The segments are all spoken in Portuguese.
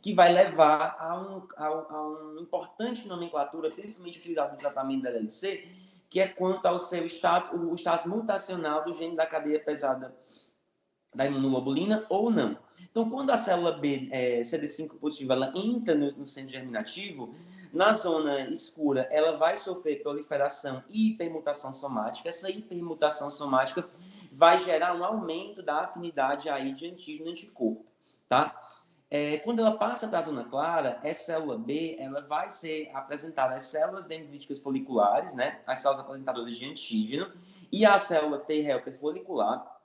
que vai levar a uma importante nomenclatura, principalmente utilizada no tratamento da LLC, que é quanto ao seu o status mutacional do gene da cadeia pesada da imunoglobulina ou não. Então, quando a célula B, CD5 positiva, ela entra no centro germinativo, na zona escura, ela vai sofrer proliferação e hipermutação somática. Essa hipermutação somática vai gerar um aumento da afinidade aí de antígeno e anticorpo, tá? Quando ela passa para a zona clara, essa célula B, ela vai ser apresentada as células dendríticas foliculares, né? As células apresentadoras de antígeno, e a célula T helper folicular,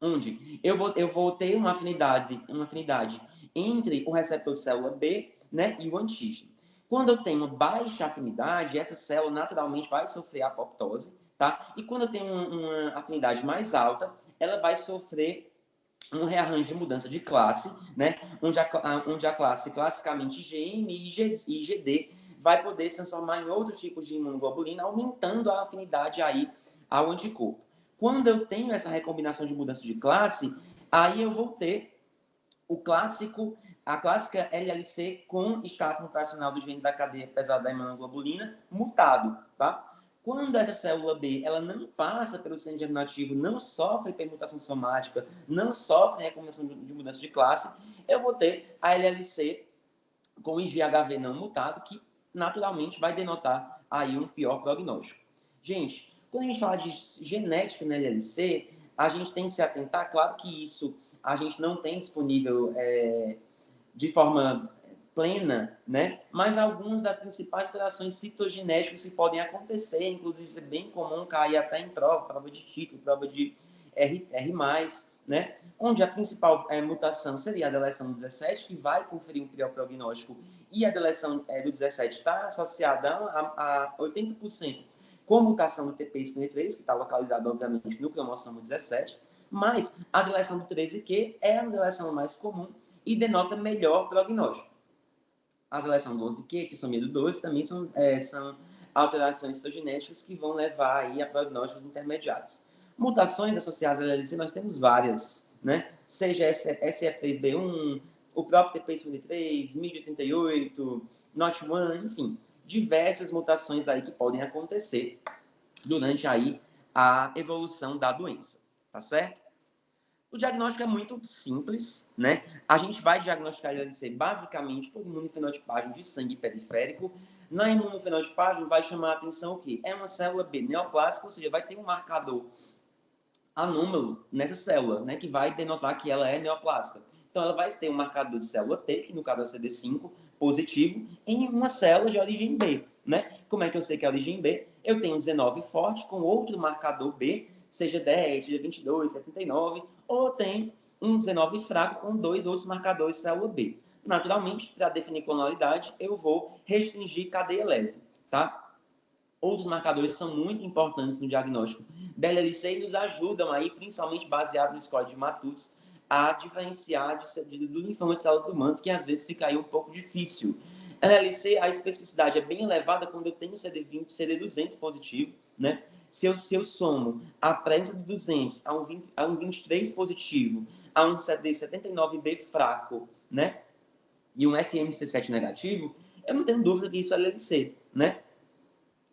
onde eu vou ter uma afinidade entre o receptor de célula B, né, e o antígeno. Quando eu tenho baixa afinidade, essa célula naturalmente vai sofrer apoptose, tá? E quando eu tenho uma afinidade mais alta, ela vai sofrer um rearranjo de mudança de classe, né? Onde a classe classicamente GM e GD vai poder se transformar em outros tipos de imunoglobulina, aumentando a afinidade aí ao anticorpo. Quando eu tenho essa recombinação de mudança de classe, aí eu vou ter a clássica LLC com status mutacional do gene da cadeia pesada da imunoglobulina mutado, tá? Quando essa célula B ela não passa pelo centro germinativo, não sofre hipermutação somática, não sofre recombinação de mudança de classe, eu vou ter a LLC com IgHV não mutado, que naturalmente vai denotar aí um pior prognóstico. Gente, quando a gente fala de genética na LLC, a gente tem que se atentar, claro que isso a gente não tem disponível de forma plena, né? Mas algumas das principais alterações citogenéticas que podem acontecer, inclusive é bem comum cair até em prova de título, prova de R+, né? Onde a principal mutação seria a deleção 17, que vai conferir um pior prognóstico, e a deleção do 17 está associada a 80% com mutação do TP53, que está localizado, obviamente, no cromossomo 17, mas a deleção do 13q é a deleção mais comum e denota melhor prognóstico. A deleção do 11q, que são medo 12, também são alterações citogenéticas que vão levar aí a prognósticos intermediários. Mutações associadas à LLC nós temos várias, né? Seja SF3B1, o próprio TP53, MID88, NOT1, enfim, diversas mutações aí que podem acontecer durante aí a evolução da doença, tá certo? O diagnóstico é muito simples, né? A gente vai diagnosticar a LLC basicamente por imunofenotipagem de sangue periférico. Na imunofenotipagem vai chamar a atenção o quê? É uma célula B neoplásica, ou seja, vai ter um marcador anômalo nessa célula, né? Que vai denotar que ela é neoplásica. Então, ela vai ter um marcador de célula T, que no caso é o CD5, positivo, em uma célula de origem B, né? Como é que eu sei que é a origem B? Eu tenho 19 forte com outro marcador B, seja 10, seja 22, 79, ou tem um 19 fraco com dois outros marcadores de célula B. Naturalmente, para definir clonalidade, eu vou restringir cadeia leve, tá? Outros marcadores são muito importantes no diagnóstico da LLC e nos ajudam aí, principalmente baseado no score de Matutz, a diferenciar do linfoma de células do manto, que às vezes fica aí um pouco difícil. A LLC, a especificidade é bem elevada quando eu tenho CD20, CD200 positivo, né? Se eu somo a presença de 200 a um 23 positivo, a um CD79B fraco, né? E um FMC7 negativo, eu não tenho dúvida que isso é LLC, né?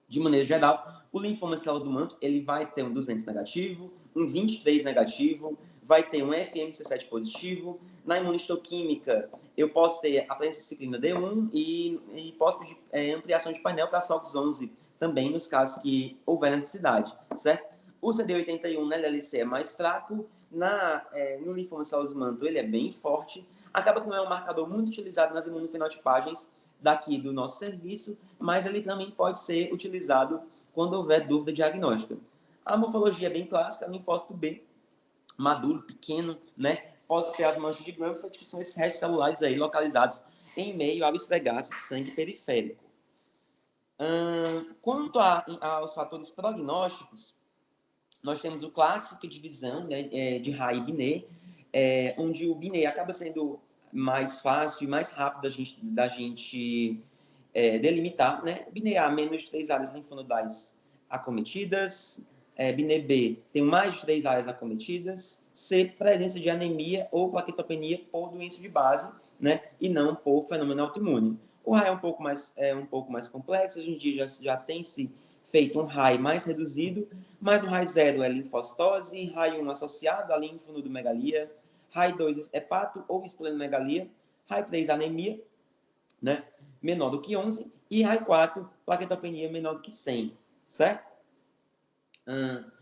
De maneira geral, o linfoma de células do manto, ele vai ter um 200 negativo, um 23 negativo, vai ter um FMC7 positivo. Na imunistoquímica, eu posso ter a presença de ciclina D1 e posso pedir ampliação de painel para SOX11 também, nos casos que houver necessidade, certo? O CD81 na LLC é mais fraco, no linfoma de células do manto ele é bem forte, acaba que não é um marcador muito utilizado nas imunofenotipagens daqui do nosso serviço, mas ele também pode ser utilizado quando houver dúvida diagnóstica. A morfologia é bem clássica, linfócito B, maduro, pequeno, né? Posso ter as manchas de Granford, que são esses restos celulares aí localizados em meio ao esfregaço de sangue periférico. Quanto aos fatores prognósticos, nós temos o clássico divisão, né, de Rai e Binet, onde o Binet acaba sendo mais fácil e mais rápido da gente delimitar, né? Binet A, menos de 3 áreas linfonodais acometidas. Binet B tem mais de 3 áreas acometidas. ser presença de anemia ou plaquetopenia por doença de base, né? E não por fenômeno autoimune. O raio é um pouco mais complexo, hoje em dia já tem se feito um raio mais reduzido, mas o raio 0 é linfocitose, raio 1 associado a linfonodomegalia, raio 2 hepato ou esplenomegalia, raio 3 anemia, né? Menor do que 11, e raio 4 plaquetopenia menor do que 100, certo?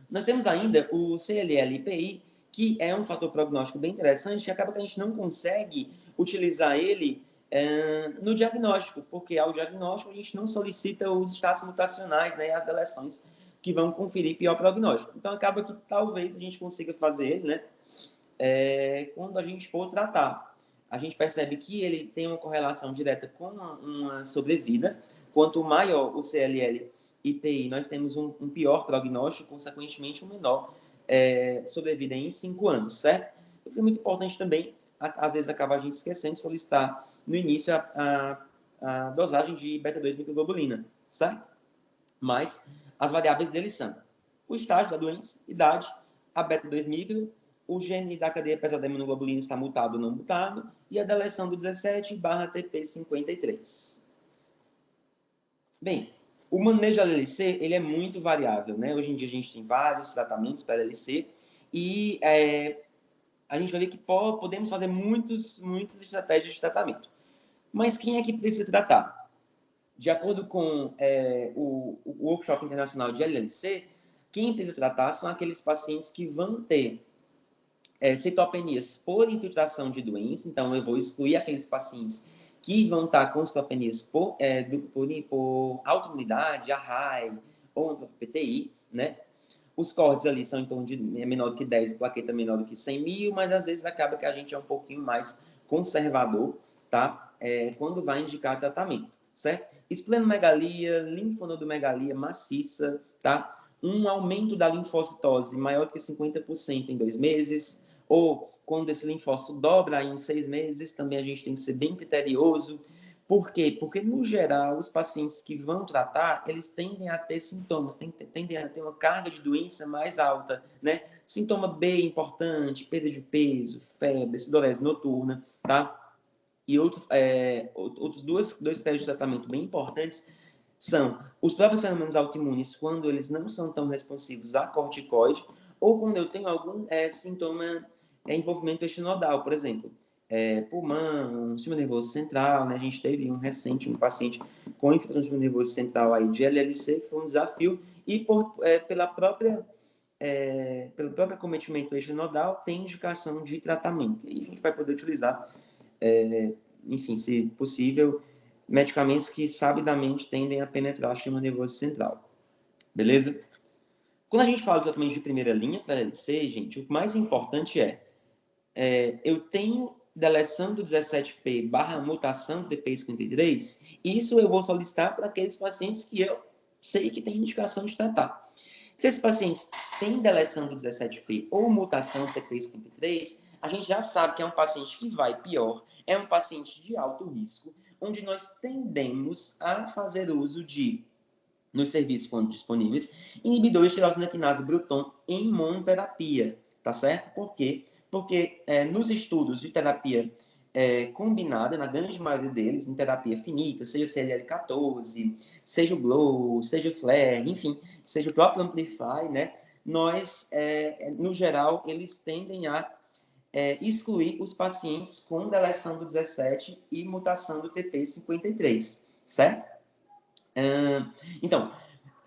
Nós temos ainda o CLL-IPI, que é um fator prognóstico bem interessante, que acaba que a gente não consegue utilizar ele no diagnóstico, porque ao diagnóstico a gente não solicita os estados mutacionais, né, as deleções que vão conferir pior prognóstico. Então acaba que talvez a gente consiga fazer, né, quando a gente for tratar. A gente percebe que ele tem uma correlação direta com uma sobrevida. Quanto maior o CLL IPI, nós temos um pior prognóstico, consequentemente, um menor sobrevida em 5 anos, certo? Isso é muito importante também, às vezes acaba a gente esquecendo de solicitar no início a dosagem de beta-2 microglobulina, certo? Mas as variáveis deles são o estágio da doença, idade, a beta-2 micro, o gene da cadeia pesada da imunoglobulina está mutado ou não mutado, e a deleção do 17/TP53. Bem, o manejo da LLC, ele é muito variável, né? Hoje em dia a gente tem vários tratamentos para LLC e a gente vai ver que podemos fazer muitas estratégias de tratamento. Mas quem é que precisa tratar? De acordo com o Workshop Internacional de LLC, quem precisa tratar são aqueles pacientes que vão ter citopenias por infiltração de doença, então eu vou excluir aqueles pacientes que vão estar com citopenias por autoimunidade, ARRAI ou PTI, né? Os cortes ali são em torno de menor do que 10, plaqueta menor do que 100 mil, mas às vezes acaba que a gente é um pouquinho mais conservador, tá? Quando vai indicar tratamento, certo? Esplenomegalia, linfonodomegalia maciça, tá? Um aumento da linfocitose maior do que 50% em 2 meses, ou quando esse linfócito dobra em 6 meses, também a gente tem que ser bem criterioso. Por quê? Porque, no geral, os pacientes que vão tratar, eles tendem a ter sintomas, tendem a ter uma carga de doença mais alta, né? Sintoma B importante, perda de peso, febre, sudorese noturna, tá? E outros dois testes de tratamento bem importantes são os próprios fenômenos autoimunes, quando eles não são tão responsivos a corticoide, ou quando eu tenho algum sintoma, envolvimento intestinodal, por exemplo, pulmão, sistema nervoso central, né? A gente teve um paciente com infiltração do sistema nervoso central aí de LLC, que foi um desafio, e pelo próprio acometimento intestinodal, tem indicação de tratamento. E a gente vai poder utilizar, enfim, se possível, medicamentos que sabidamente tendem a penetrar o sistema nervoso central. Beleza? Quando a gente fala de tratamento de primeira linha para LC, gente, o mais importante eu tenho deleção do 17P barra mutação do TP53, isso eu vou solicitar para aqueles pacientes que eu sei que tem indicação de tratar. Se esses pacientes têm deleção do 17P ou mutação do TP53, a gente já sabe que é um paciente que vai pior, é um paciente de alto risco, onde nós tendemos a fazer uso de, nos serviços quando disponíveis, inibidores de tirosina quinase Bruton em monoterapia, tá certo? Por quê? Porque nos estudos de terapia combinada, na grande maioria deles, em terapia finita, seja CLL14, seja o GLOW, seja o FLAIR, enfim, seja o próprio Amplify, né? Nós, no geral, eles tendem a excluir os pacientes com deleção do 17 e mutação do TP53, certo? Então,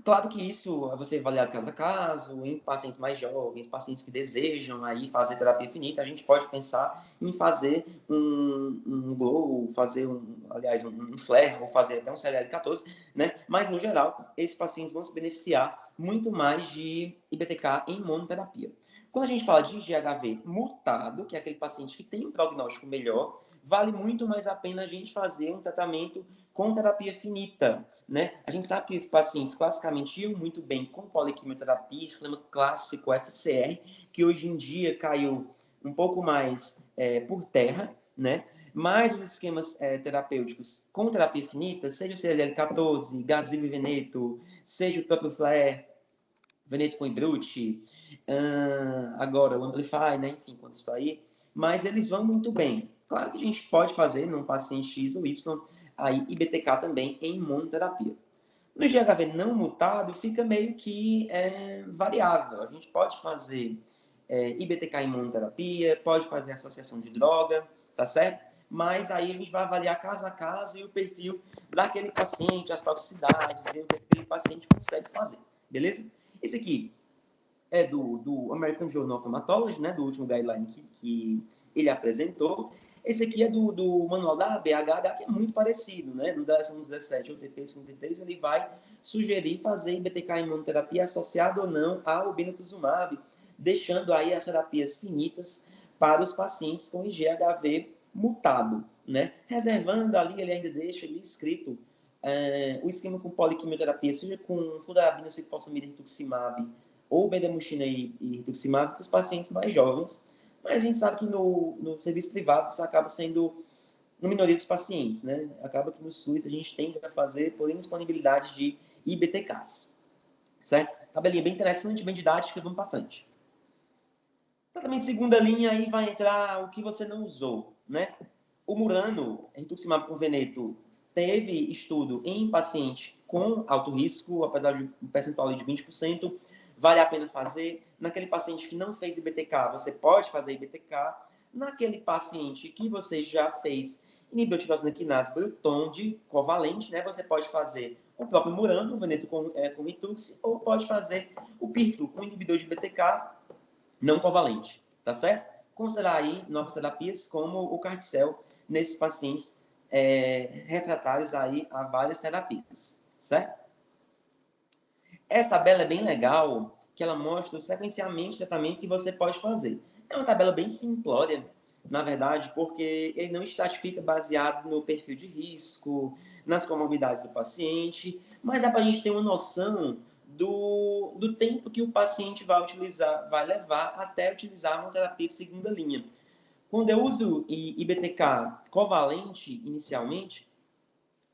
claro que isso vai ser avaliado caso a caso, em pacientes mais jovens, pacientes que desejam aí fazer terapia finita, a gente pode pensar em fazer um GLOW, fazer um FLAIR, ou fazer até um CLL14, né? Mas, no geral, esses pacientes vão se beneficiar muito mais de IBTK em monoterapia. Quando a gente fala de GHV mutado, que é aquele paciente que tem um prognóstico melhor, vale muito mais a pena a gente fazer um tratamento com terapia finita, né? A gente sabe que esses pacientes classicamente iam muito bem com poliquimioterapia, esquema clássico FCR, que hoje em dia caiu um pouco mais por terra, né? Mas os esquemas terapêuticos com terapia finita, seja o CLL14, Gazibo e Veneto, seja o próprio FLAIR, Veneto com Ibruti, agora o Amplify, né? Enfim, quando isso aí. Mas eles vão muito bem. Claro que a gente pode fazer num paciente X ou Y, aí IBTK também em imunoterapia. No GHV não mutado, fica meio que variável. A gente pode fazer IBTK em imunoterapia, pode fazer associação de droga, tá certo? Mas aí a gente vai avaliar caso a caso e o perfil daquele paciente, as toxicidades, ver o que aquele paciente consegue fazer, beleza? Esse aqui é do American Journal of Hematology, né, do último guideline que ele apresentou. Esse aqui é do manual da BHH, que é muito parecido, né? No DSM 17 ou TP 53, ele vai sugerir fazer BTK imunoterapia associada ou não ao obinutuzumab, deixando aí as terapias finitas para os pacientes com IgHV mutado, né? Reservando ali, ele ainda deixa ali escrito o esquema com poliquimioterapia, seja com fludarabina, ciclosamida, rituximab, ou bendamuxina e rituximab para os pacientes mais jovens, mas a gente sabe que no serviço privado isso acaba sendo uma minoria dos pacientes, né? Acaba que no SUS a gente tende a fazer por indisponibilidade de IBTKs, certo? Tabelinha bem interessante, bem didática, vamos para frente. Tratamento de segunda linha, aí vai entrar o que você não usou, né? O Murano, rituximab com veneto, teve estudo em paciente com alto risco, apesar de um percentual de 20%, vale a pena fazer. Naquele paciente que não fez IBTK, você pode fazer IBTK. Naquele paciente que você já fez inibidor de tirosina quinase Bruton de covalente, né? Você pode fazer o próprio Murano, o veneto com Itux, ou pode fazer o Pirto, um inibidor de BTK não covalente, tá certo? Considerar aí novas terapias como o Carticel nesses pacientes refratários aí a várias terapias, certo? Essa tabela é bem legal, que ela mostra o sequenciamento de tratamento que você pode fazer. É uma tabela bem simplória, na verdade, porque ele não estratifica baseado no perfil de risco, nas comorbidades do paciente, mas dá para a gente ter uma noção do tempo que o paciente vai utilizar, vai levar até utilizar uma terapia de segunda linha. Quando eu uso IBTK covalente inicialmente,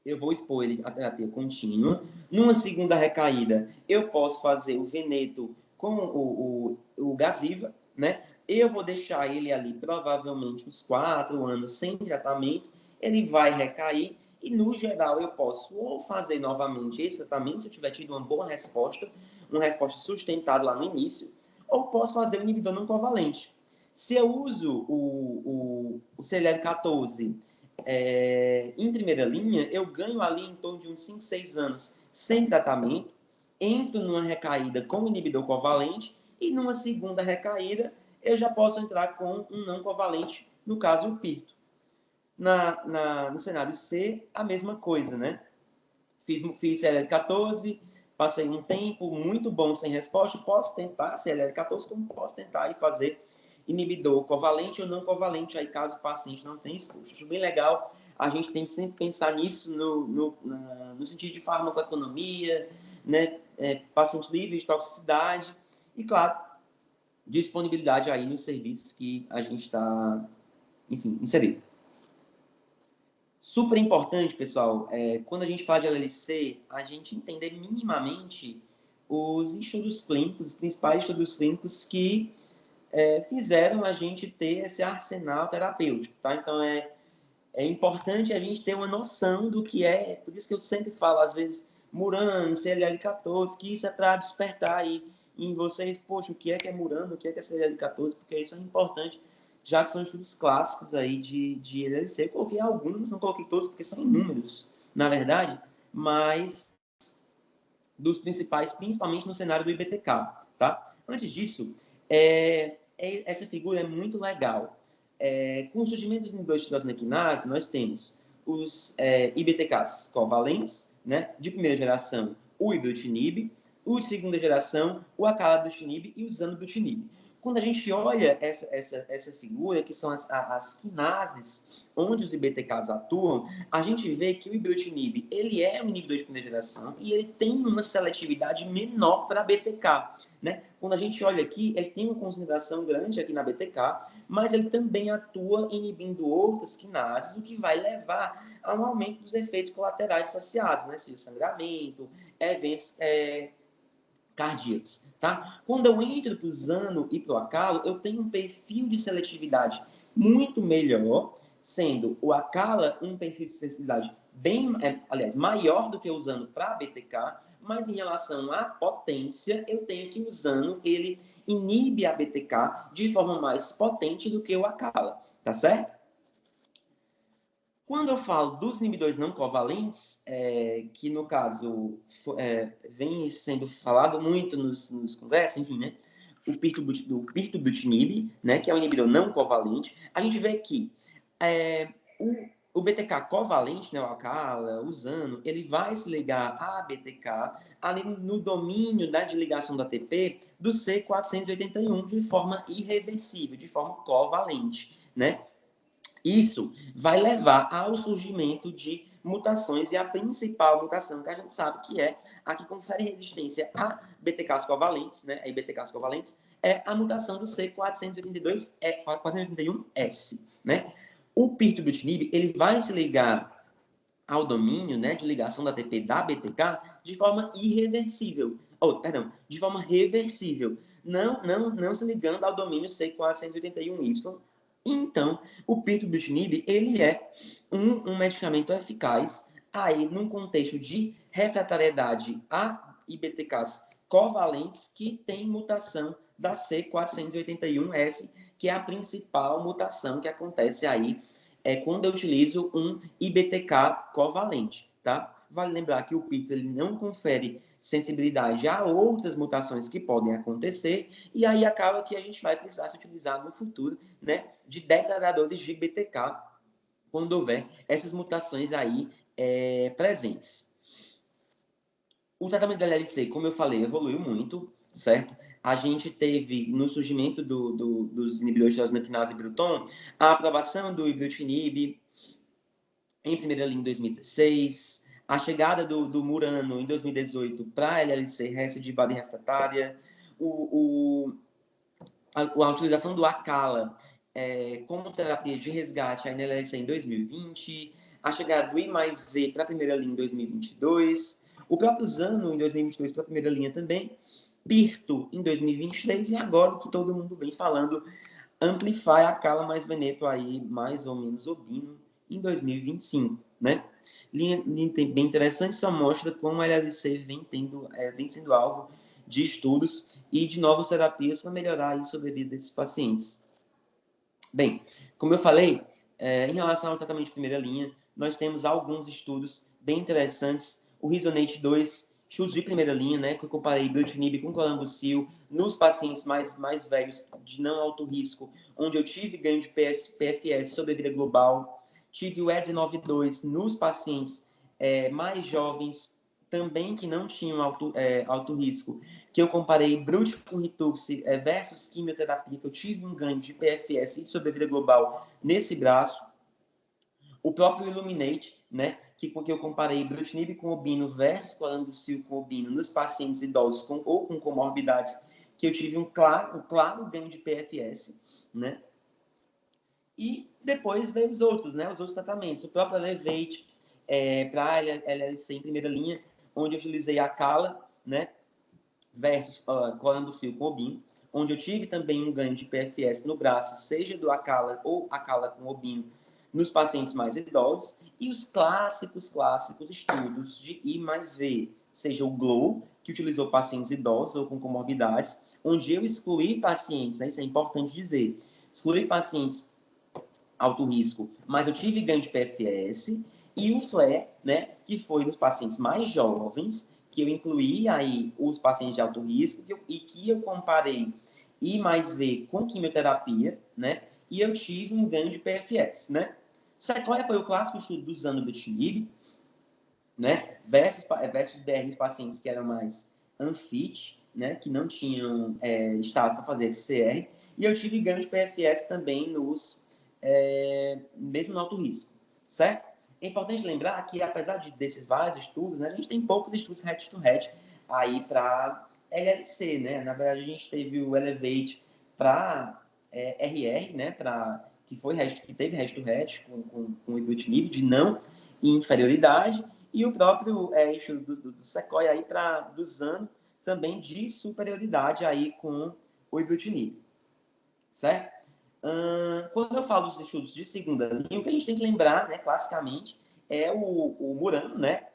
eu vou expor ele à terapia contínua. Numa segunda recaída, eu posso fazer o veneto com o Gaziva, né? Eu vou deixar ele ali provavelmente uns 4 anos sem tratamento, ele vai recair e, no geral, eu posso ou fazer novamente esse tratamento, se eu tiver tido uma boa resposta, uma resposta sustentada lá no início, ou posso fazer o inibidor não covalente. Se eu uso o CLL14 em primeira linha, eu ganho ali em torno de uns 5, 6 anos sem tratamento, entro numa recaída com inibidor covalente e numa segunda recaída eu já posso entrar com um não covalente, no caso o pirto. No cenário C, a mesma coisa, né? Fiz CLL14, passei um tempo muito bom sem resposta, posso tentar CLL14, como posso tentar e fazer inibidor covalente ou não covalente, aí caso o paciente não tenha exposto. Acho bem legal, a gente tem que sempre pensar nisso no sentido de farmacoeconomia, né? Paciente livre de toxicidade e, claro, disponibilidade aí nos serviços que a gente está, enfim, inserido. Super importante, pessoal, quando a gente fala de LLC, a gente entender minimamente os estudos clínicos, os principais estudos clínicos que fizeram a gente ter esse arsenal terapêutico, tá? Então, é importante a gente ter uma noção do que por isso que eu sempre falo, às vezes, Murano, CLL14, que isso é para despertar aí em vocês, poxa, o que é Murano, o que é CLL14, porque isso é importante, já que são estudos clássicos aí de LLC. Eu coloquei alguns, não coloquei todos, porque são inúmeros, na verdade, mas dos principais, principalmente no cenário do IBTK, tá? Antes disso, essa figura é muito legal. Com o surgimento dos inibidores de tirosina quinase, nós temos os IBTKs covalentes, né? De primeira geração, o ibrutinib, o de segunda geração, o acalabrutinib e o zanubrutinib. Quando a gente olha essa figura, que são as quinases, onde os IBTKs atuam, a gente vê que o ibrutinib, ele é um inibidor de primeira geração e ele tem uma seletividade menor para BTK, né? Quando a gente olha aqui, ele tem uma concentração grande aqui na BTK, mas ele também atua inibindo outras quinases, o que vai levar a um aumento dos efeitos colaterais associados, né? Seja sangramento, eventos cardíacos, tá? Quando eu entro para o Zano e para o Acala, eu tenho um perfil de seletividade muito melhor, sendo o Acala um perfil de seletividade bem, aliás, maior do que o Zano para BTK, mas em relação à potência, eu tenho que o Zano, ele inibe a BTK de forma mais potente do que o Acala, tá certo? Quando eu falo dos inibidores não covalentes, que no caso vem sendo falado muito nos conversas, enfim, né? O pirtobrutinib, né, que é um inibidor não covalente, a gente vê que o BTK covalente, né, o Acala, o Zano, ele vai se ligar à BTK ali no domínio da ligação da ATP do C481 de forma irreversível, de forma covalente, né? Isso vai levar ao surgimento de mutações, e a principal mutação que a gente sabe que é a que confere resistência a BTKs covalentes, né, a BTKs covalentes, é a mutação do C481S, né? O pirtobrutinib, ele vai se ligar ao domínio, né, de ligação da ATP da BTK de forma irreversível, de forma reversível, não se ligando ao domínio C481Y. Então, o pirtobrutinib, ele é um medicamento eficaz aí num contexto de refratariedade a IBTKs covalentes que tem mutação da C481S, que é a principal mutação que acontece aí quando eu utilizo um IBTK covalente, tá? Vale lembrar que o pirto ele não confere sensibilidade a outras mutações que podem acontecer, e aí acaba que a gente vai precisar se utilizar no futuro, né, de degradadores de BTK, quando houver essas mutações aí presentes. O tratamento da LLC, como eu falei, evoluiu muito, certo? A gente teve, no surgimento dos inibidores de orosinopinase e Bruton, a aprovação do ibrutinib em primeira linha em 2016, a chegada do Murano em 2018 para a LLC recidivada e refratária, a utilização do Acala como terapia de resgate na LLC em 2020, a chegada do I mais V para a primeira linha em 2022, o próprio Zano em 2022 para a primeira linha também, Pirto em 2023 e agora o que todo mundo vem falando, Amplify, Acala mais Veneto aí, mais ou menos Obino, em 2025, né? Linha bem interessante, só mostra como a LLC vem sendo alvo de estudos e de novas terapias para melhorar a sobrevida desses pacientes. Bem, como eu falei, em relação ao tratamento de primeira linha, nós temos alguns estudos bem interessantes. O Resonate 2, estudos de primeira linha, né, que eu comparei ibrutinib com colambucil nos pacientes mais velhos, de não alto risco, onde eu tive ganho de PFS sobrevida global. Tive o ED92 nos pacientes mais jovens, também que não tinham alto risco, que eu comparei Brut com Rituxi versus quimioterapia, que eu tive um ganho de PFS e de sobrevida global nesse braço. O próprio Illuminate, né, que eu comparei Brutinib com Obino versus Colambucil com Obino nos pacientes idosos ou com comorbidades, que eu tive um claro ganho de PFS, né? E depois veio os outros, né, os outros tratamentos. O próprio Elevate para LLC em primeira linha, onde eu utilizei a Cala, né, versus Colambucil com Obino, onde eu tive também um ganho de PFS no braço, seja do Acala ou Acala com Obino, nos pacientes mais idosos, e os clássicos estudos de I mais V, seja o GLOW, que utilizou pacientes idosos ou com comorbidades, onde eu excluí pacientes, né, isso é importante dizer, excluí pacientes alto risco, mas eu tive ganho de PFS, e o FLAIR, né, que foi nos pacientes mais jovens, que eu incluí aí os pacientes de alto risco e que eu comparei I mais V com quimioterapia, né, e eu tive um ganho de PFS, né. Sequoia foi o clássico estudo do Zanubrutinib, né, versus DR nos pacientes que eram mais unfit, né, que não tinham estado para fazer FCR, e eu tive ganho de PFS também mesmo no alto risco, certo? É importante lembrar que, apesar desses vários estudos, né, a gente tem poucos estudos head-to-head aí para LLC, né? Na verdade, a gente teve o Elevate para RR, né, que teve head-to-head com o ibrutinib de não inferioridade, e o próprio estudo do Sequoia aí do Zano também de superioridade aí com o ibrutinib, certo? Quando eu falo dos estudos de segunda linha, o que a gente tem que lembrar, né, classicamente, é o Murano, né,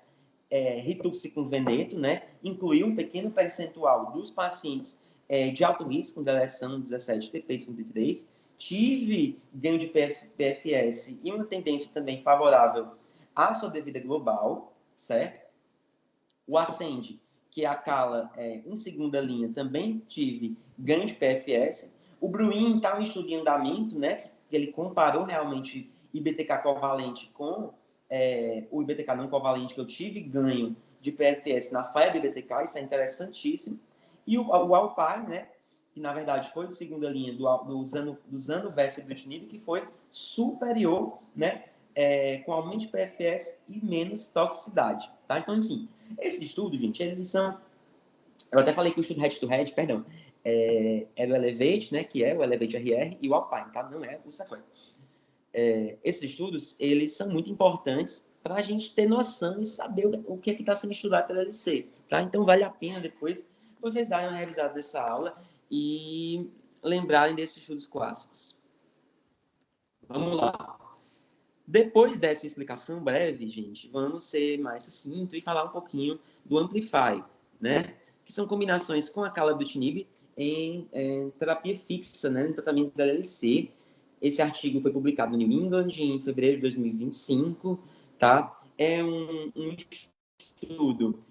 rituximab, né, incluiu um pequeno percentual dos pacientes de alto risco, com deleção 17 TP53, tive ganho de PFS e uma tendência também favorável à sobrevida global, certo? O Ascend, que é a cala em segunda linha, também tive ganho de PFS. O Bruin está um estudo em andamento, né, que ele comparou realmente IBTK covalente com o IBTK não covalente, que eu tive ganho de PFS na falha do IBTK, isso é interessantíssimo. E o Alpine, né, que na verdade foi de segunda linha do Zano versus ibrutinib, que foi superior, né, com aumento de PFS e menos toxicidade, tá? Então, assim, esses estudos, gente, eles são... Eu até falei que o estudo head-to-head, perdão, é o Elevate, né, que é o Elevate RR, e o Alpine, tá? Não é o Sequoia. Esses estudos, eles são muito importantes para a gente ter noção e saber o que é que está sendo estudado pela LC, tá? Então, vale a pena depois vocês darem uma revisada dessa aula e lembrarem desses estudos clássicos. Vamos lá. Depois dessa explicação breve, gente, vamos ser mais sucinto e falar um pouquinho do Amplify, né? Que são combinações com a calabrutinib em terapia fixa, né? No tratamento da LC. Esse artigo foi publicado no New England em fevereiro de 2025, tá? É um estudo,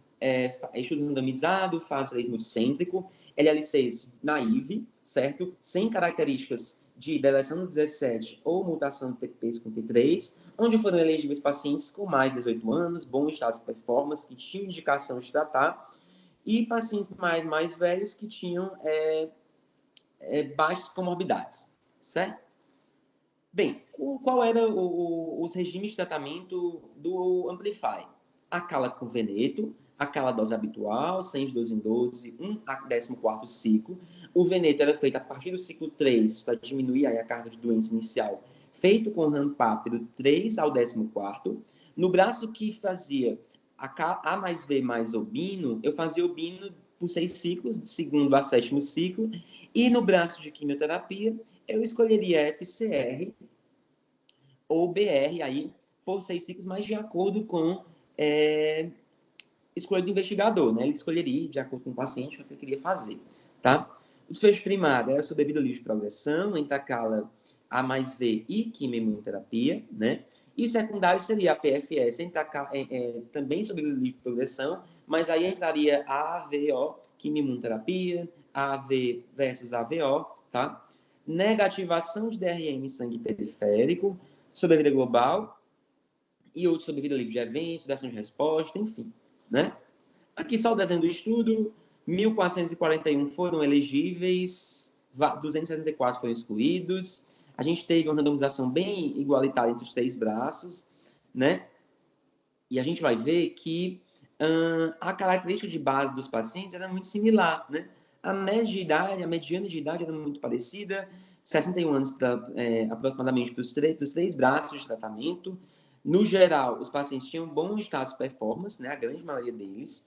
estudo randomizado, fase 3 multicêntrico, LL6 naive, certo? Sem características de deleção do 17 ou mutação do TP53, onde foram elegíveis pacientes com mais de 18 anos, bom estado de performance, que tinham indicação de tratar, e pacientes mais velhos que tinham baixas comorbidades, certo? Bem, qual era os regimes de tratamento do Amplify? A cala com veneto, a cala dose habitual, 100 de 12 em 12, 1 a 14º ciclo. O veneto era feito a partir do ciclo 3, para diminuir aí a carga de doença inicial, feito com rampap do 3 ao 14º. No braço que fazia A mais V mais obino, eu fazia obino por 6 ciclos, de segundo a 7º ciclo. E no braço de quimioterapia, eu escolheria FCR ou BR aí por 6 ciclos, mas de acordo com escolha do investigador, né? Ele escolheria de acordo com o paciente o que ele queria fazer, tá? O desfecho primário era sobrevida livre de progressão, intercala A mais V e quimioterapia, né? E o secundário seria a PFS, também sobrevida livre de progressão, mas aí entraria a AVO, quimioterapia, AV versus AVO, tá? Negativação de DRM em sangue periférico, sobrevida global e outros sobrevida livre de eventos, duração de resposta, enfim, né? Aqui só o desenho do estudo, 1.441 foram elegíveis, 274 foram excluídos. A gente teve uma randomização bem igualitária entre os 3 braços, né? E a gente vai ver que a característica de base dos pacientes era muito similar, né? A mediana de idade era muito parecida, 61 anos aproximadamente para os 3 braços de tratamento. No geral, os pacientes tinham bom status performance, né? A grande maioria deles.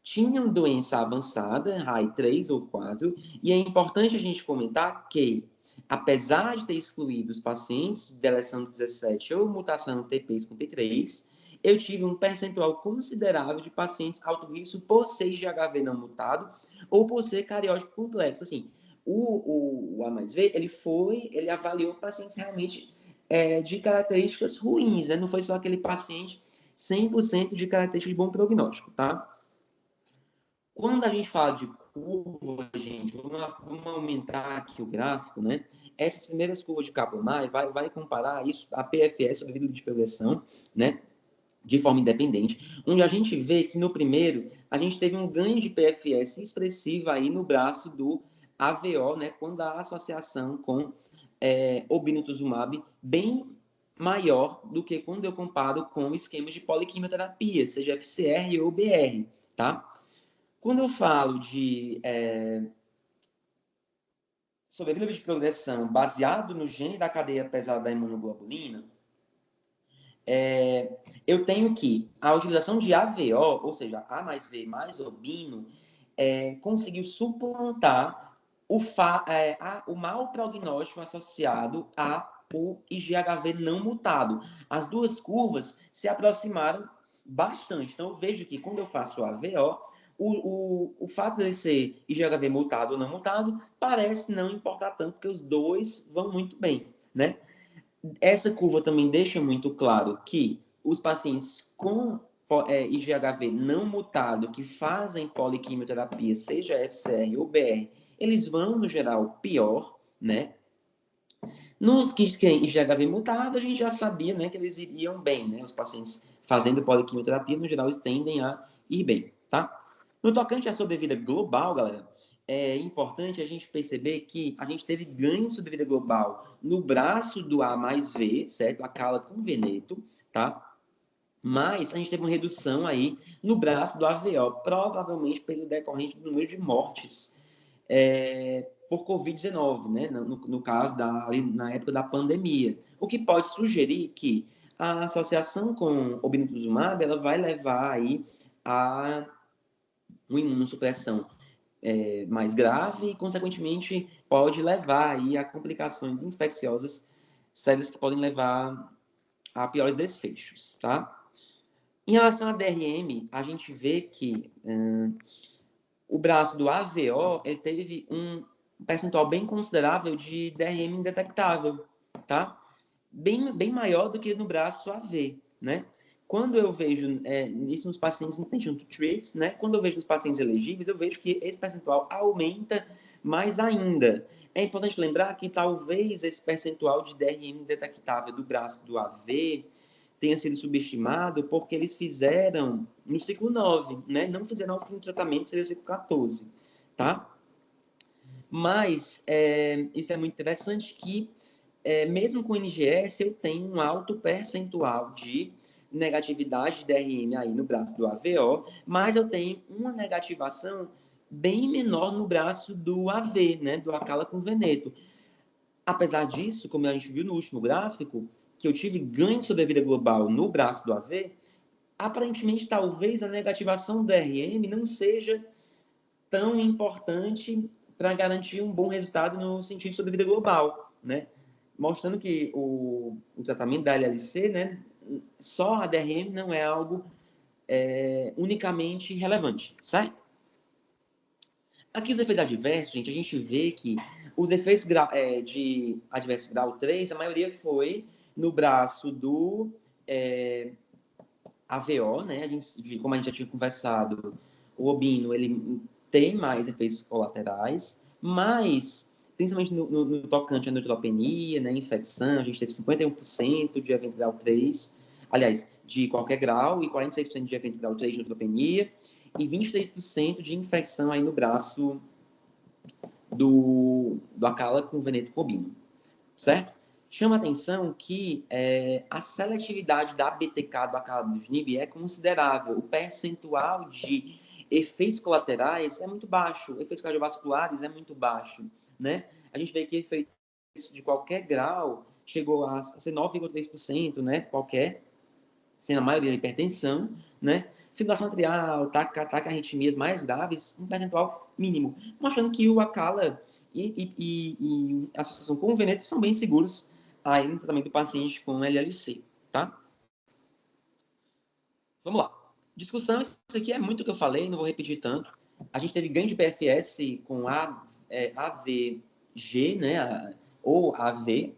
Tinham doença avançada, RAI 3 ou 4, e é importante a gente comentar que, apesar de ter excluído os pacientes de deleção 17 ou mutação TP53, eu tive um percentual considerável de pacientes alto risco por ser GHV não mutado ou por ser cariótipo complexo. Assim, o A mais V, ele avaliou pacientes realmente de características ruins, né? Não foi só aquele paciente 100% de características de bom prognóstico, tá? Quando a gente fala de curva, gente, vamos aumentar aqui o gráfico, né? Essas primeiras curvas de Kaplan-Meier vai comparar isso a PFS, sobrevida de progressão, né? De forma independente, onde a gente vê que no primeiro, a gente teve um ganho de PFS expressivo aí no braço do AVO, né? Quando a associação com obinutuzumab bem maior do que quando eu comparo com esquemas de poliquimioterapia, seja FCR ou BR, tá? Quando eu falo de sobrevida de progressão baseado no gene da cadeia pesada da imunoglobulina, eu tenho que a utilização de AVO, ou seja, A mais V mais obino, conseguiu suplantar o mau prognóstico associado ao IGHV não mutado. As duas curvas se aproximaram bastante. Então, eu vejo que quando eu faço o AVO, o fato de ser IGHV mutado ou não mutado parece não importar tanto, porque os dois vão muito bem, né? Essa curva também deixa muito claro que os pacientes com IGHV não mutado que fazem poliquimioterapia, seja FCR ou BR, eles vão, no geral, pior, né? Nos que têm IGHV mutado, a gente já sabia, né, que eles iriam bem, né? Os pacientes fazendo poliquimioterapia, no geral, eles tendem a ir bem, tá? No tocante à sobrevida global, galera, é importante a gente perceber que a gente teve ganho de sobrevida global no braço do A mais V, certo? A cala com veneto, tá? Mas a gente teve uma redução aí no braço do AVO, provavelmente pelo decorrente do número de mortes por Covid-19, né? No caso, na época da pandemia. O que pode sugerir que a associação com obinutuzumab ela vai levar aí a uma imunossupressão mais grave e, consequentemente, pode levar aí a complicações infecciosas sérias que podem levar a piores desfechos, tá? Em relação à DRM, a gente vê que o braço do AVO ele teve um percentual bem considerável de DRM indetectável, tá? Bem maior do que no braço AV, né? Quando eu vejo isso nos pacientes intention to treat, né? Quando eu vejo nos pacientes elegíveis, eu vejo que esse percentual aumenta mais ainda. É importante lembrar que talvez esse percentual de DRM detectável do braço do AV tenha sido subestimado porque eles fizeram no ciclo 9, né? Não fizeram ao fim do tratamento, seria o ciclo 14, tá? Mas isso é muito interessante que mesmo com NGS, eu tenho um alto percentual de negatividade de DRM aí no braço do AVO, mas eu tenho uma negativação bem menor no braço do AV, né, do Acala com veneto. Apesar disso, como a gente viu no último gráfico, que eu tive ganho de sobrevida global no braço do AV, aparentemente, talvez a negativação do DRM não seja tão importante para garantir um bom resultado no sentido de sobrevida global, né? Mostrando que o tratamento da LLC, né, só a DRM não é algo unicamente relevante, certo? Aqui os efeitos adversos, gente, a gente vê que os efeitos de adverso grau 3, a maioria foi no braço do AVO, né? Como a gente já tinha conversado, o obino, ele tem mais efeitos colaterais, mas, principalmente no tocante à neutropenia, né, infecção, a gente teve 51% de evento grau 3, aliás, de qualquer grau, e 46% de evento grau 3 de neutropenia, e 23% de infecção aí no braço do Acala com veneto bovino, certo? Chama a atenção que a seletividade da BTK do acalabrutinib é considerável. O percentual de efeitos colaterais é muito baixo, efeitos cardiovasculares é muito baixo, né? A gente vê que efeitos de qualquer grau chegou a ser 9,3%, né? Qualquer, sendo a maioria de hipertensão, né? Fibrilação atrial, taquiarritmias mais graves, um percentual mínimo, mostrando que o Acala e a associação com o veneto são bem seguros aí no tratamento do paciente com LLC, tá? Vamos lá. Discussão, isso aqui é muito o que eu falei, não vou repetir tanto. A gente teve ganho de PFS com AVG, né, ou AV,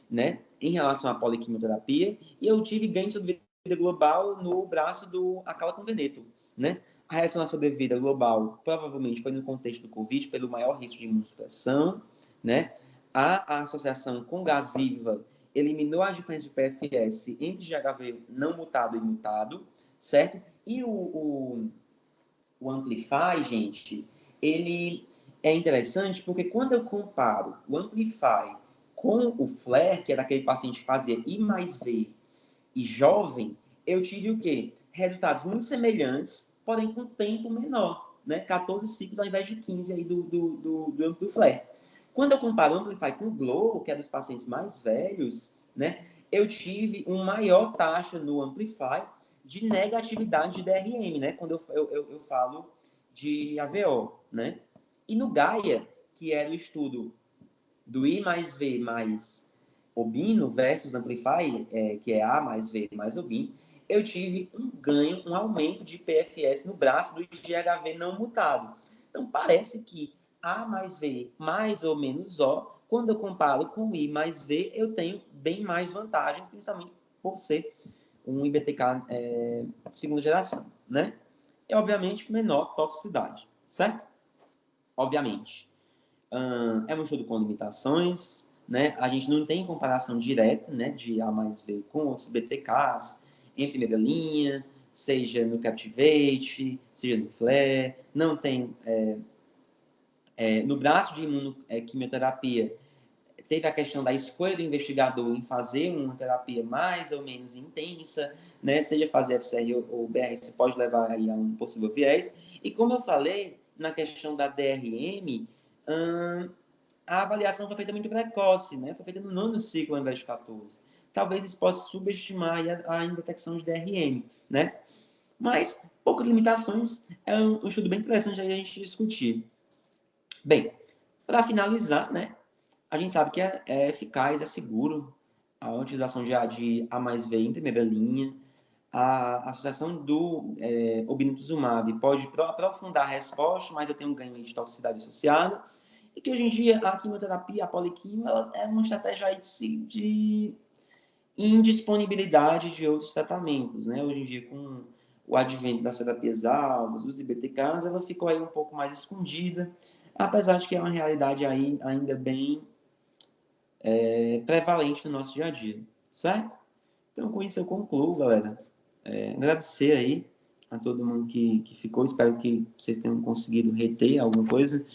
né, em relação à poliquimioterapia, e eu tive ganho de sobrevida global no braço do Acala com veneto, né? A reação à sobrevida global provavelmente foi no contexto do Covid, pelo maior risco de imunossupressão, né? A associação com Gaziva eliminou a diferença de PFS entre GHV não mutado e mutado, certo? E o Amplify, gente, ele é interessante porque quando eu comparo o Amplify com o Flare, que era aquele paciente que fazia I mais V e jovem, eu tive o quê? Resultados muito semelhantes, porém com tempo menor, né? 14 ciclos ao invés de 15 aí do Flare. Quando eu comparo o Amplify com o Glow, que é dos pacientes mais velhos, né? Eu tive uma maior taxa no Amplify de negatividade de DRM, né? Quando eu falo de AVO, né? E no Gaia, que era o estudo do I mais V mais Obino versus Amplify, que é A mais V mais Obino, eu tive um ganho, um aumento de PFS no braço do IGHV não mutado. Então, parece que A mais V mais ou menos O, quando eu comparo com I mais V, eu tenho bem mais vantagens, principalmente por ser um IBTK segunda geração, né? E, obviamente, menor toxicidade, certo? Obviamente. É um estudo com limitações, né? A gente não tem comparação direta, né, de A mais V com outros BTKs em primeira linha, seja no Captivate, seja no Flare, não tem no braço de imunoquimioterapia, teve a questão da escolha do investigador em fazer uma terapia mais ou menos intensa, né? Seja fazer FCR ou BRS, pode levar aí a um possível viés. E como eu falei, na questão da DRM, a avaliação foi feita muito precoce, né? Foi feita no 9º ciclo ao invés de 14. Talvez isso possa subestimar a indetecção de DRM, né? Mas, poucas limitações, é um estudo bem interessante a gente discutir. Bem, para finalizar, né? A gente sabe que é eficaz, é seguro a utilização de A mais V em primeira linha. A associação do obinutuzumab pode aprofundar a resposta, mas eu tenho um ganho de toxicidade associado. E que hoje em dia a quimioterapia, a poliquimio, ela é uma estratégia aí de indisponibilidade de outros tratamentos, né? Hoje em dia, com o advento das terapias alvos, dos IBTKs, ela ficou aí um pouco mais escondida, apesar de que é uma realidade aí ainda bem prevalente no nosso dia a dia, certo? Então, com isso eu concluo, galera. Agradecer aí a todo mundo que ficou. Espero que vocês tenham conseguido reter alguma coisa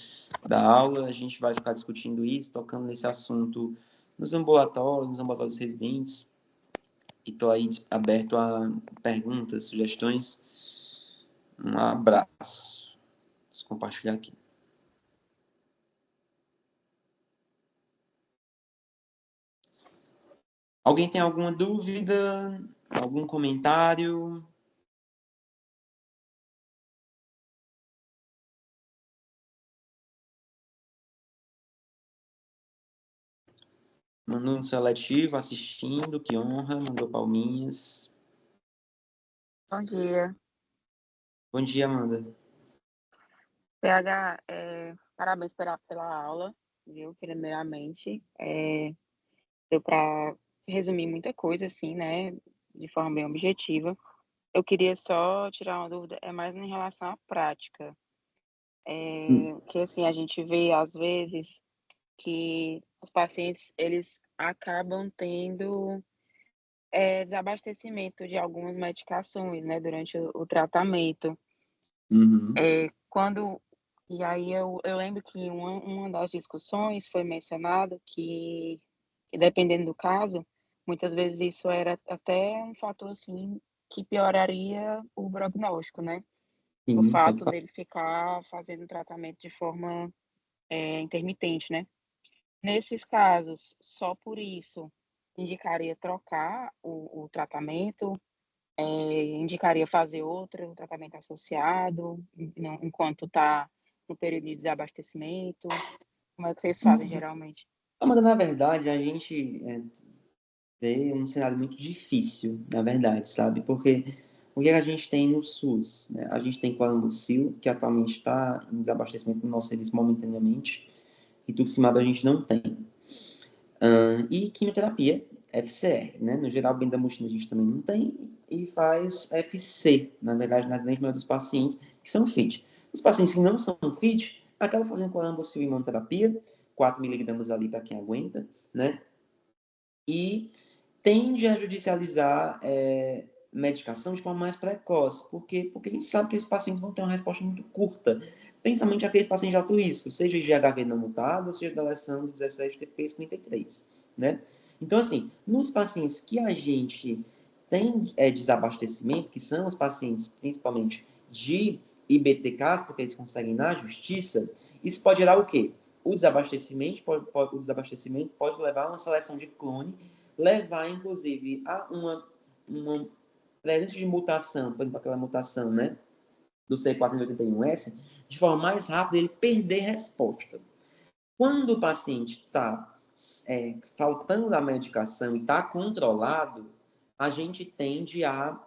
da aula. A gente vai ficar discutindo isso, tocando nesse assunto nos ambulatórios residentes. E estou aí aberto a perguntas, sugestões. Um abraço. Vou compartilhar aqui. Alguém tem alguma dúvida? Algum comentário? Mandou no seletivo, assistindo, que honra, mandou palminhas. Bom dia. Bom dia, Amanda. PH, parabéns pela aula, viu? Primeiramente, deu para resumir muita coisa, assim, né? De forma bem objetiva. Eu queria só tirar uma dúvida, é mais em relação à prática. Que, assim, a gente vê, às vezes, que os pacientes, eles acabam tendo desabastecimento de algumas medicações, né? Durante o tratamento. Uhum. Quando e aí eu lembro que uma das discussões foi mencionado que dependendo do caso, muitas vezes isso era até um fator, assim, que pioraria o prognóstico, né. O Sim, fato total. dele ficar fazendo tratamento de forma, intermitente, né. Nesses casos, só por isso, indicaria trocar o tratamento, indicaria fazer outro tratamento associado, enquanto está no período de desabastecimento? Como é que vocês fazem geralmente? Amanda, na verdade, a gente vê um cenário muito difícil, na verdade, sabe? Porque o que a gente tem no SUS? Né? A gente tem Colambucil, que atualmente está em desabastecimento no nosso serviço momentaneamente, e Tuximab a gente não tem. E quimioterapia, FCR, né? No geral, bendamustine a gente também não tem, e faz FC, na verdade, na grande maioria dos pacientes que são FIT. Os pacientes que não são FIT, acabam fazendo Colambucil e imunoterapia, 4 miligramas ali para quem aguenta, né? E tende a judicializar medicação de forma mais precoce, porque a gente sabe que esses pacientes vão ter uma resposta muito curta, principalmente aqueles pacientes de alto risco, seja IGHV não mutado, seja da lesão do 17TP53, né? Então, assim, nos pacientes que a gente tem desabastecimento, que são os pacientes, principalmente de IBTKs, porque eles conseguem na justiça, isso pode gerar o quê? O desabastecimento pode levar a uma seleção de clone, levar, inclusive, a uma presença de mutação, por exemplo, aquela mutação, né? do C481S, de forma mais rápida, ele perder resposta. Quando o paciente está faltando da medicação e está controlado, a gente tende a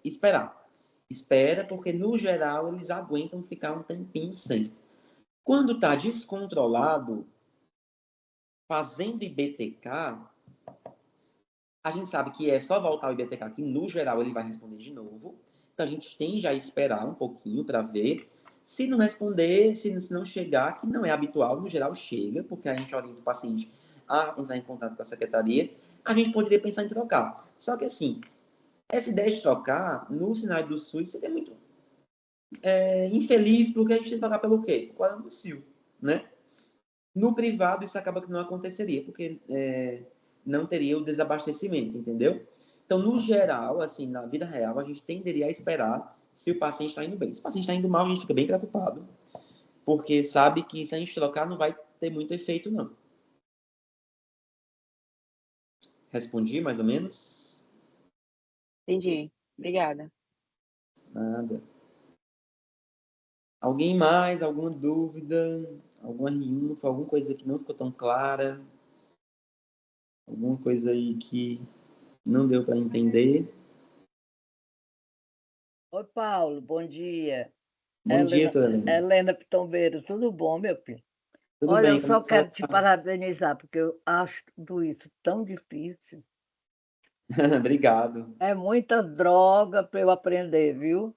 esperar. Espera porque, no geral, eles aguentam ficar um tempinho sem. Quando está descontrolado, fazendo IBTK, a gente sabe que é só voltar ao IBTK que, no geral, ele vai responder de novo. Então, a gente tende a esperar um pouquinho para ver. Se não responder, se não chegar, que não é habitual, no geral chega, porque a gente orienta o paciente a entrar em contato com a secretaria, a gente poderia pensar em trocar. Só que, assim, essa ideia de trocar, no cenário do SUS, seria muito infeliz, porque a gente tem que trocar pelo quê? O Arambucil, né? No privado, isso acaba que não aconteceria, porque não teria o desabastecimento, entendeu? Então, no geral, assim, na vida real, a gente tenderia a esperar se o paciente está indo bem. Se o paciente está indo mal, a gente fica bem preocupado, porque sabe que se a gente trocar, não vai ter muito efeito, não. Respondi, mais ou menos? Entendi. Obrigada. Nada. Alguém mais? Alguma dúvida? Alguma riunfa? Alguma coisa que não ficou tão clara? Alguma coisa aí que não deu para entender? Oi, Paulo, bom dia. Bom dia, Helena. Helena Pitombeiro, tudo bom, meu filho? Tudo Olha, bem? eu Como só que você quero te está? parabenizar, porque eu acho tudo isso tão difícil. Obrigado. É muita droga para eu aprender, viu?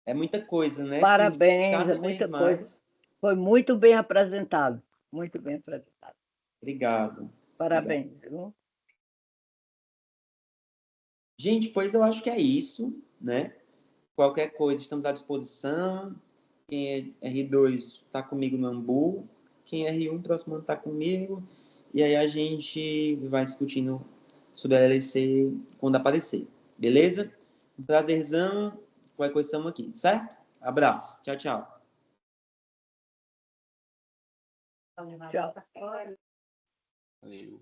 É muita coisa, né? Sim, Parabéns, é cada vez muita coisa. mais. Foi muito bem apresentado. Muito bem apresentado. Obrigado. Obrigado. Parabéns, viu? Gente, pois eu acho que é isso, né? Qualquer coisa, estamos à disposição. Quem é R2 está comigo no Ambu. Quem é R1, próximo ano está comigo. E aí a gente vai discutindo sobre a LLC quando aparecer. Beleza? Um prazerzão. Qualquer coisa, estamos aqui, certo? Abraço. Tchau, tchau. Tchau. Valeu.